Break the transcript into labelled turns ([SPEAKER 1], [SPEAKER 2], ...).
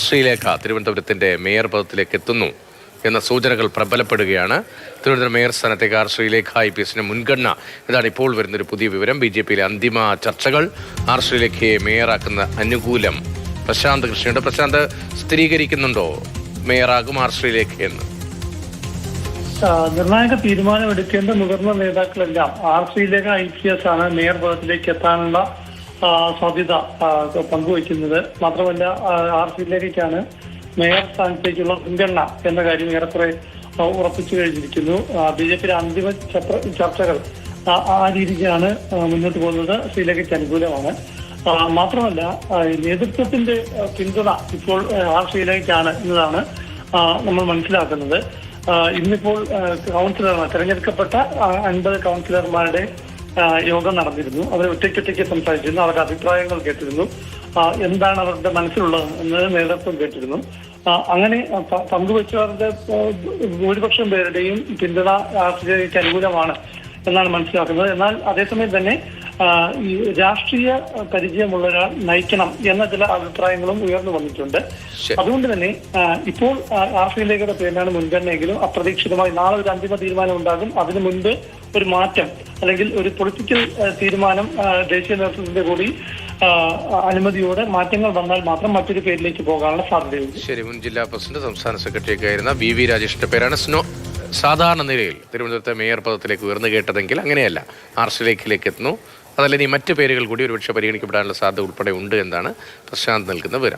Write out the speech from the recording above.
[SPEAKER 1] Sreelekha തിരുവനന്തപുരത്തിന്റെ mayor പദത്തിലേക്ക് എത്തുന്നു എന്ന സൂചനകൾ പ്രബലപ്പെടുകയാണ്. തിരുവനന്തപുരം മേയർ സ്ഥാനത്തേക്ക് ശ്രീലേഖ IPSന് മുൻഗണന. ഇതാണ് ഇപ്പോൾ വരുന്നൊരു പുതിയ വിവരം. BJPയിലെ അന്തിമ ചർച്ചകൾ ശ്രീലേഖയെ മേയറാക്കുന്ന അനുകൂലം. പ്രശാന്ത് കൃഷ്ണയുണ്ട്. പ്രശാന്ത്, സ്ഥിരീകരിക്കുന്നുണ്ടോ മേയറാകും ശ്രീലേഖയെന്ന്?
[SPEAKER 2] നിർണായക തീരുമാനമെടുക്കേണ്ട മുതിർന്ന നേതാക്കളെല്ലാം ശ്രീലേഖ IPS ആണ് മേയർ പദത്തിലേക്ക് എത്താനുള്ള സാധ്യത പങ്കുവയ്ക്കുന്നത്. മാത്രമല്ല ശ്രീലേഖയ്ക്കാണ് മേയർ സ്ഥാനത്തേക്കുള്ള മുൻഗണന എന്ന കാര്യം ഏറെക്കുറെ ഉറപ്പിച്ചു കഴിഞ്ഞിരിക്കുന്നു. BJPയിലെ അന്തിമ ചർച്ചകൾ ആ രീതിക്കാണ് മുന്നോട്ട് പോകുന്നത്. ശ്രീലേഖയ്ക്ക് അനുകൂലമാണ്. മാത്രമല്ല നേതൃത്വത്തിന്റെ പിന്തുണ ഇപ്പോൾ ശ്രീലേഖയ്ക്കാണ് എന്നതാണ് നമ്മൾ മനസ്സിലാക്കുന്നത്. ഇന്നിപ്പോൾ കൗൺസിലർമാർ, തെരഞ്ഞെടുക്കപ്പെട്ട 50 കൗൺസിലർമാരുടെ യോഗം നടന്നിരുന്നു. അവർ ഒറ്റയ്ക്കൊറ്റയ്ക്ക് സംസാരിച്ചിരുന്നു. അവരുടെ അഭിപ്രായങ്ങൾ കേട്ടിരുന്നു. എന്താണ് അവരുടെ മനസ്സിലുള്ളത് എന്നത് നേതൃത്വം കേട്ടിരുന്നു. അങ്ങനെ പങ്കുവച്ചവരുടെ ഭൂരിപക്ഷം പേരുടെയും പിന്തുണ രാഷ്ട്രീയക്ക് അനുകൂലമാണ് എന്നാണ് മനസ്സിലാക്കുന്നത്. എന്നാൽ അതേസമയം തന്നെ ഈ രാഷ്ട്രീയ പരിചയമുള്ള ഒരാൾ നയിക്കണം എന്ന ചില അഭിപ്രായങ്ങളും ഉയർന്നു വന്നിട്ടുണ്ട്. അതുകൊണ്ട് തന്നെ ഇപ്പോൾ ശ്രീലേഖയുടെ പേരിലാണ് മുൻഗണനയെങ്കിലും അപ്രതീക്ഷിതമായി നാളെ ഒരു അന്തിമ തീരുമാനം ഉണ്ടാകും. അതിനു മുൻപ് ഒരു മാറ്റം അല്ലെങ്കിൽ ഒരു പൊളിറ്റിക്കൽ തീരുമാനം ദേശീയ നേതൃത്വത്തിന്റെ കൂടി അനുമതിയോടെ മാറ്റങ്ങൾ വന്നാൽ മാത്രം മറ്റൊരു പേരിലേക്ക് പോകാനുള്ള സാധ്യതയുണ്ട്.
[SPEAKER 1] ശരി, മുൻ ജില്ലാ പ്രസിഡന്റ്, സംസ്ഥാന സെക്രട്ടറിയൊക്കെ ആയിരുന്ന VV രാജേഷിന്റെ പേരാണ് സാധാരണ നിലയിൽ തിരുവനന്തപുരത്തെ മേയർ പദത്തിലേക്ക് ഉയർന്നു കേട്ടതെങ്കിൽ അങ്ങനെയല്ല, ശ്രീലേഖയിലേക്ക് എത്തുന്നു. അതല്ല, ഇനി മറ്റു പേരുകൾ കൂടി ഒരുപക്ഷെ പരിഗണിക്കപ്പെടാനുള്ള സാധ്യത ഉൾപ്പെടെ ഉണ്ട് എന്നാണ് പ്രശാന്ത് നൽകുന്ന വിവരം.